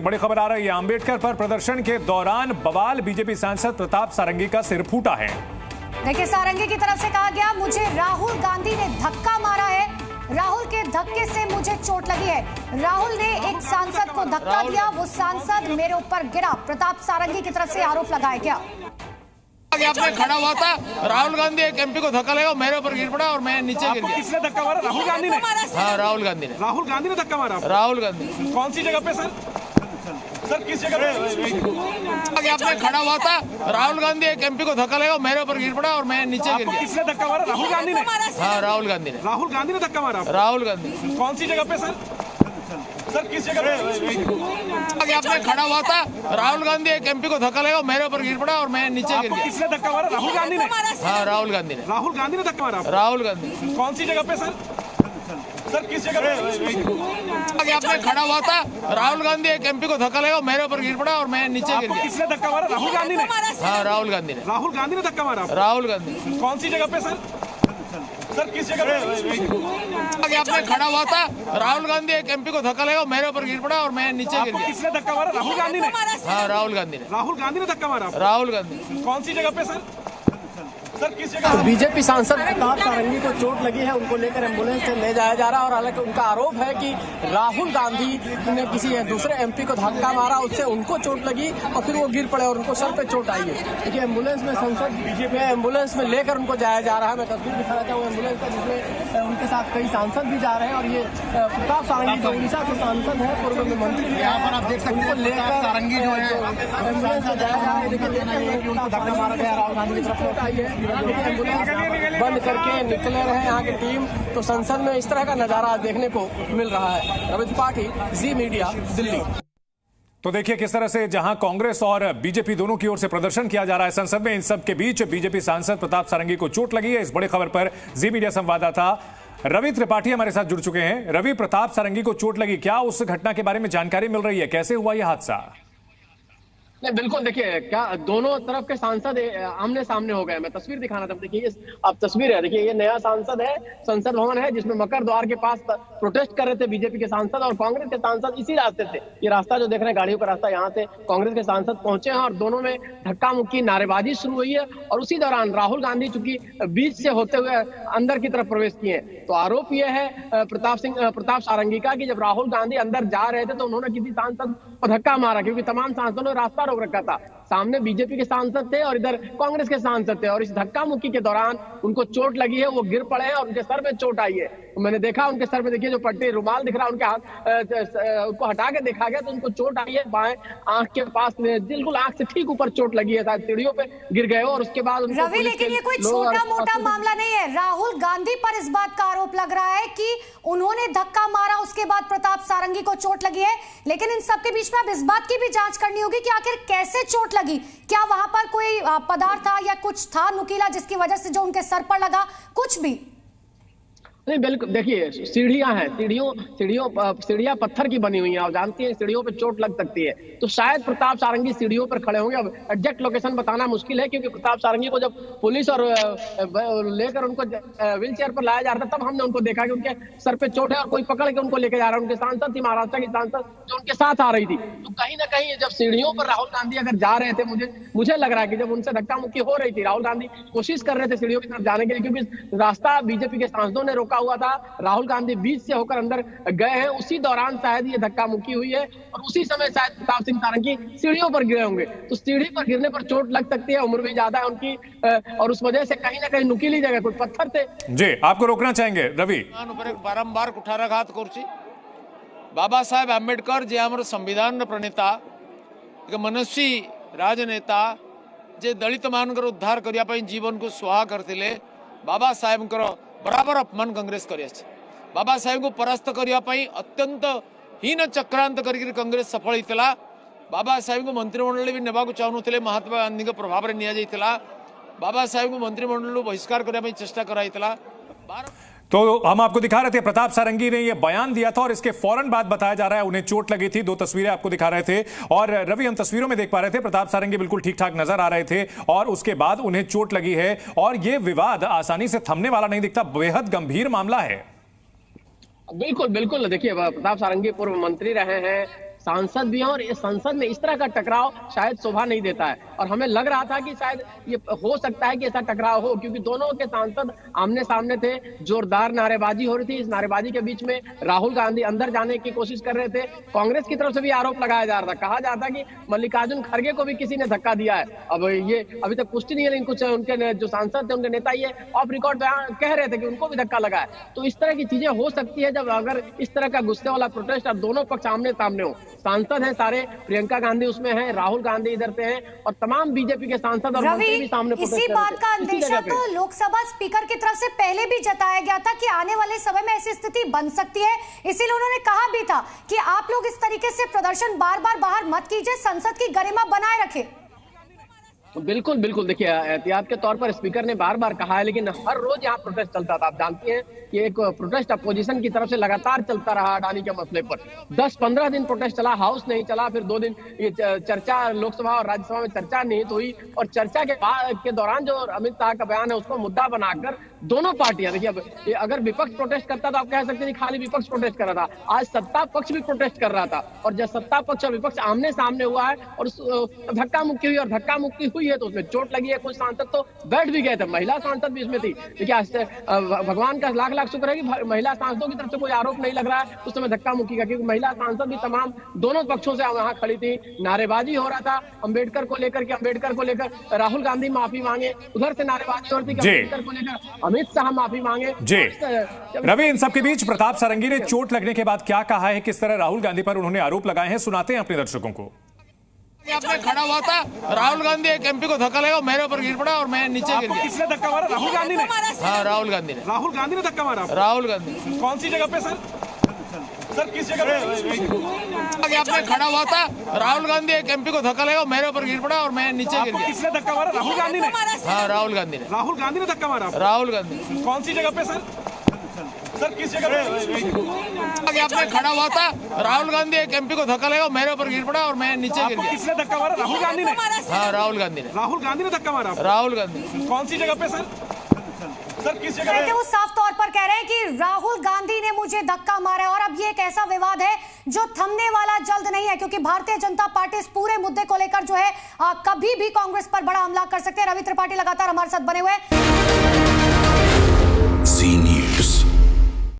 बड़ी खबर आ रही है। अंबेडकर पर प्रदर्शन के दौरान बवाल, बीजेपी सांसद प्रताप सारंगी का सिर फूटा है। देखिए, सारंगी की तरफ से कहा गया, मुझे राहुल गांधी ने धक्का मारा है, राहुल के धक्के से मुझे चोट लगी है। राहुल ने एक सांसद को धक्का दिया, वो सांसद मेरे ऊपर गिरा। प्रताप सारंगी की तरफ से आरोप लगाया गया। आपने खड़ा हुआ था, राहुल गांधी एक एमपी को धक्का लगा, मेरे ऊपर गिर पड़ा और मैं नीचे गिर गया। किसने धक्का मारा? राहुल गांधी ने? हाँ, राहुल गांधी ने। राहुल गांधी ने धक्का मारा? राहुल गांधी। कौन सी जगह पे सर? सर किस जगह पे? आपने खड़ा हुआ था, राहुल गांधी एक एमपी को धक्का लगा, मेरे ऊपर गिर पड़ा और मैं नीचे गिर गया। किसने धक्का मारा? राहुल गांधी ने? हाँ, राहुल गांधी ने। राहुल गांधी ने धक्का मारा? राहुल गांधी। कौन सी जगह पे सर? सर किस जगह पे? आपने खड़ा हुआ था, राहुल गांधी एक एमपी को धक्का लगा, मेरे ऊपर गिर पड़ा और मैं नीचे गिर गया। किसने धक्का मारा? राहुल गांधी ने? हाँ, राहुल गांधी ने। राहुल गांधी ने धक्का मारा? राहुल गांधी। कौन सी जगह पे सर? सर किस जगह पे? आपने खड़ा हुआ था, राहुल गांधी एक एमपी को धक्का लगा, मेरे ऊपर गिर पड़ा और मैं नीचे गिर गया। किसने धक्का मारा? राहुल गांधी ने? हाँ, राहुल गांधी ने। राहुल गांधी ने धक्का मारा? राहुल गांधी। कौन सी जगह पे सर? सर किस जगह पे? आपने खड़ा हुआ था, राहुल गांधी एक एमपी को धक्का लगा, मेरे ऊपर गिर पड़ा और मैं नीचे गिर गया। किसने धक्का मारा? राहुल गांधी ने? हाँ, राहुल गांधी ने। राहुल गांधी ने धक्का मारा? राहुल गांधी। कौन सी जगह पे सर? सर किस जगह? बीजेपी सांसद प्रताप सारंगी को चोट लगी है, उनको लेकर एम्बुलेंस से ले जाया जा रहा है। और हालांकि उनका आरोप है कि राहुल गांधी ने किसी दूसरे एमपी को धक्का मारा, उससे उनको चोट लगी और फिर वो गिर पड़े और उनको सर पे चोट आई है। देखिए, एम्बुलेंस में सांसद बीजेपी एम्बुलेंस में लेकर उनको जाया जा रहा है। मैं तस्वीर दिखा रहा हूँ एम्बुलेंस का, जिसमें उनके साथ कई सांसद भी जा रहे हैं। और ये प्रताप सारंगी जो उड़ीसा के सांसद है, पूर्व में मंत्री भी, यहाँ पर आप देख सकते हैं लेकर सारंगी जो है एम्बुलेंस में जाया जा रहा है। देखिए, उनको धक्का मारा गया, राहुल गांधी की तरफ चोट आई है। एम्बुलेंस बंद करके निकले रहे यहाँ की टीम। तो संसद में इस तरह का नजारा देखने को मिल रहा है। रवि त्रिपाठी, जी मीडिया, दिल्ली। तो देखिए किस तरह से जहां कांग्रेस और बीजेपी दोनों की ओर से प्रदर्शन किया जा रहा है संसद में, इन सब के बीच बीजेपी सांसद प्रताप सारंगी को चोट लगी है। इस बड़ी खबर पर जी मीडिया संवाददाता रवि त्रिपाठी हमारे साथ जुड़ चुके हैं। रवि, प्रताप सारंगी को चोट लगी, क्या उस घटना के बारे में जानकारी मिल रही है? कैसे हुआ यह हादसा? नहीं, बिल्कुल। देखिए, क्या दोनों तरफ के सांसद आमने सामने हो गए। मैं तस्वीर दिखाना था, देखिए आप तस्वीर है। देखिए, ये नया सांसद है, संसद भवन है, जिसमें मकर द्वार के पास प्रोटेस्ट कर रहे थे बीजेपी के सांसद और कांग्रेस के सांसद इसी रास्ते से। ये रास्ता जो देख रहे हैं, गाड़ियों का रास्ता, यहाँ से कांग्रेस के सांसद पहुंचे हैं और दोनों में धक्का मुक्की, नारेबाजी शुरू हुई है। और उसी दौरान राहुल गांधी चूंकि बीच से होते हुए अंदर की तरफ प्रवेश किए, तो आरोप यह है प्रताप सारंगी का कि जब राहुल गांधी अंदर जा रहे थे तो उन्होंने किसी सांसद को धक्का मारा, क्योंकि तमाम सांसदों ने रास्ता रोक रखा था। सामने बीजेपी के सांसद थे और इधर कांग्रेस के सांसद थे, और इस धक्का मुक्की के दौरान उनको चोट लगी है, वो गिर पड़े हैं और उनके सर में चोट आई है। तो मैंने देखा उनके सर में, देखिए जो पट्टी रुमाल दिख रहा है उनके हाथ, उनको हटा के देखा गया तो उनको चोट आई है बाएं आंख के पास, बिल्कुल आंख से ठीक ऊपर चोट लगी है, शायद सीढ़ियों पे गिर गए और उसके बाद रवि, लेकिन ये कोई छोटा मोटा मामला नहीं है। राहुल गांधी पर इस बात का आरोप लग रहा है कि उन्होंने धक्का मारा, उसके बाद प्रताप सारंगी को चोट लगी है। लेकिन इन सबके बीच में अब इस बात की भी जांच करनी होगी कि आखिर कैसे चोट लगी। क्या वहां पर कोई पदार्थ था या कुछ था नुकीला जिसकी वजह से जो उनके सर पर लगा, कुछ भी? नहीं, बिल्कुल। देखिए, सीढ़ियां हैं, सीढ़ियां पत्थर की बनी हुई हैं। आप जानती हैं सीढ़ियों पे चोट लग सकती है, तो शायद प्रताप सारंगी सीढ़ियों पर खड़े होंगे। अब एग्जैक्ट लोकेशन बताना मुश्किल है, क्योंकि प्रताप सारंगी को जब पुलिस और लेकर उनको व्हील चेयर पर लाया जा रहा था, तब हमने उनको देखा कि उनके सर पे चोट है और कोई पकड़ के उनको लेके जा रहा है। उनके सांसद थी, महाराष्ट्र की सांसद, जो उनके साथ आ रही थी। तो कहीं ना कहीं जब सीढ़ियों पर राहुल गांधी अगर जा रहे थे, मुझे लग रहा है कि जब उनसे धक्का मुक्की हो रही थी, राहुल गांधी कोशिश कर रहे थे सीढ़ियों की तरफ जाने के लिए, क्योंकि रास्ता बीजेपी के सांसदों ने रोका हुआ था। राहुल गांधी बीच से होकर अंदर गए हैं, उसी दौरान शायद ये धक्का मुक्की हुई है और उसी समय शायद प्रताप सिंह सारंगी सीढ़ियों पर गिरे होंगे। तो सीढ़ी पर गिरने पर चोट लग सकती है, उम्र भी ज्यादा है उनकी, और उस वजह से कहीं ना कहीं नुकीली जगह कुछ पत्थर थे। जी, आपको रोकना चाहेंगे रवि। बारंबार कुठाराघात करुछि बाबा साहेब आंबेडकर जे आमर संविधान प्रणेता, एक मनस्वी राजनेता, जे दलित मानकर उद्धार करिया पई जीवन को सुहा करथिले। बाबा साहेब बराबर अपमान कांग्रेस करिया। बाबा साहेब को परास्त करिया पई अत्यंत हीन चक्रांत करके कांग्रेस सफल होता। बाबा साहेब को मंत्रिमंडल भी नेबाक चाहूले, महात्मा गांधी के प्रभाव में निया जाइतिला। बाबा साहेब को मंत्रिमंडल बहिष्कार करने चेष्टा कराइतिला। तो हम आपको दिखा रहे थे प्रताप सारंगी ने यह बयान दिया था और इसके फौरन बाद बताया जा रहा है उन्हें चोट लगी थी। दो तस्वीरें आपको दिखा रहे थे और रवि, हम तस्वीरों में देख पा रहे थे प्रताप सारंगी बिल्कुल ठीक ठाक नजर आ रहे थे और उसके बाद उन्हें चोट लगी है। और यह विवाद आसानी से थमने वाला नहीं दिखता, बेहद गंभीर मामला है। बिल्कुल बिल्कुल। देखिए, प्रताप सारंगी पूर्व मंत्री रहे हैं, सांसद भी हैं और इस संसद में इस तरह का टकराव शायद शोभा नहीं देता है। और हमें लग रहा था कि शायद ये हो सकता है कि ऐसा टकराव हो, क्योंकि दोनों के सांसद आमने सामने थे, जोरदार नारेबाजी हो रही थी। इस नारेबाजी के बीच में राहुल गांधी अंदर जाने की कोशिश कर रहे थे। कांग्रेस की तरफ से भी आरोप लगाया जा रहा था, कहा जाता कि मल्लिकार्जुन खड़गे को भी किसी ने धक्का दिया है। अब ये अभी तक पुष्टि नहीं है, लेकिन कुछ उनके जो सांसद थे, उनके नेता ये ऑफ रिकॉर्ड कह रहे थे कि उनको भी धक्का लगा है। तो इस तरह की चीजें हो सकती है जब अगर इस तरह का गुस्से वाला प्रोटेस्ट और दोनों पक्ष आमने सामने हो। सांसद हैं सारे, प्रियंका गांधी उसमें है, राहुल गांधी इधर से हैं और तमाम बीजेपी के सांसद और मंत्री भी सामने प्रोटेस्ट इसी कर रहे बात थे। का अंदेशा तो लोकसभा स्पीकर की तरफ से पहले भी जताया गया था कि आने वाले समय में ऐसी स्थिति बन सकती है। इसीलिए उन्होंने कहा भी था कि आप लोग इस तरीके से प्रदर्शन बार बार बाहर मत कीजिए, संसद की गरिमा बनाए रखें। बिल्कुल बिल्कुल, देखिए एहतियात के तौर पर स्पीकर ने बार बार कहा है, लेकिन हर रोज यहाँ प्रोटेस्ट चलता था। आप जानती हैं कि एक प्रोटेस्ट अपोजिशन की तरफ से लगातार चलता रहा अडानी के मसले पर। 10-15 दिन प्रोटेस्ट चला, हाउस नहीं चला, फिर 2 दिन ये चर्चा लोकसभा और राज्यसभा में चर्चा निहित हुई और चर्चा के दौरान जो अमित शाह का बयान है उसको मुद्दा बनाकर दोनों पार्टियां, देखिए अब अगर विपक्ष प्रोटेस्ट करता तो आप कह सकते थे खाली विपक्ष प्रोटेस्ट कर रहा था, आज सत्ता पक्ष भी प्रोटेस्ट कर रहा था। और जब सत्ता पक्ष और विपक्ष आमने सामने हुआ है और धक्का मुक्की हुई और धक्का मुक्की हुई है तो उसमें चोट लगी है। कुछ सांसद तो बैठ भी गए थे, महिला सांसद भी इसमें थी। देखिए भगवान का लाख लाख शुक्र है कि महिला सांसदों की तरफ से कोई आरोप नहीं लग रहा है उस समय धक्का मुक्की का, क्योंकि महिला सांसद भी तमाम दोनों पक्षों से वहां खड़ी थी। नारेबाजी हो रहा था अम्बेडकर को लेकर राहुल गांधी माफी मांगे, उधर से नारेबाजी हो रही थी अम्बेडकर को लेकर अमित शाह माफी मांगे। जी रवि, इन सबके बीच प्रताप सारंगी ने चोट लगने के बाद क्या कहा है, किस तरह राहुल गांधी पर उन्होंने आरोप लगाए हैं, सुनाते हैं अपने दर्शकों को। आपने खड़ा हुआ था, राहुल गांधी एक एमपी को धक्का लगा, मेरे ऊपर गिर पड़ा और मैं नीचे गिर गया। किसने धक्का मारा? राहुल गांधी ने? हाँ, राहुल गांधी ने। राहुल गांधी ने धक्का मारा? राहुल गांधी। कौन सी जगह पे सर? सर किस जगह पे? आपने खड़ा हुआ था, राहुल गांधी एक एमपी को धक्का लगा, मेरे ऊपर गिर पड़ा और मैं नीचे गिर गया। किसने धक्का मारा? राहुल गांधी ने? हाँ, राहुल गांधी ने। राहुल गांधी ने धक्का मारा? राहुल गांधी। कौन सी जगह पे सर? सर किस जगह पे? आपने खड़ा हुआ था, राहुल गांधी एक एमपी को धक्का लगा, मेरे ऊपर गिर पड़ा और मैं नीचे गिर गया। किसने धक्का मारा? राहुल गांधी ने? हाँ, राहुल गांधी ने। राहुल गांधी ने धक्का मारा? राहुल गांधी। कौन सी जगह पे सर? सर किस जगह पे? वो साफ तौर पर कह रहे हैं कि राहुल गांधी ने मुझे धक्का मारा और अब ये एक ऐसा विवाद है जो थमने वाला जल्द नहीं है, क्योंकि भारतीय जनता पार्टी इस पूरे मुद्दे को लेकर जो है कभी भी कांग्रेस पर बड़ा हमला कर सकते हैं। रवि त्रिपाठी लगातार हमारे साथ बने हुए हैं।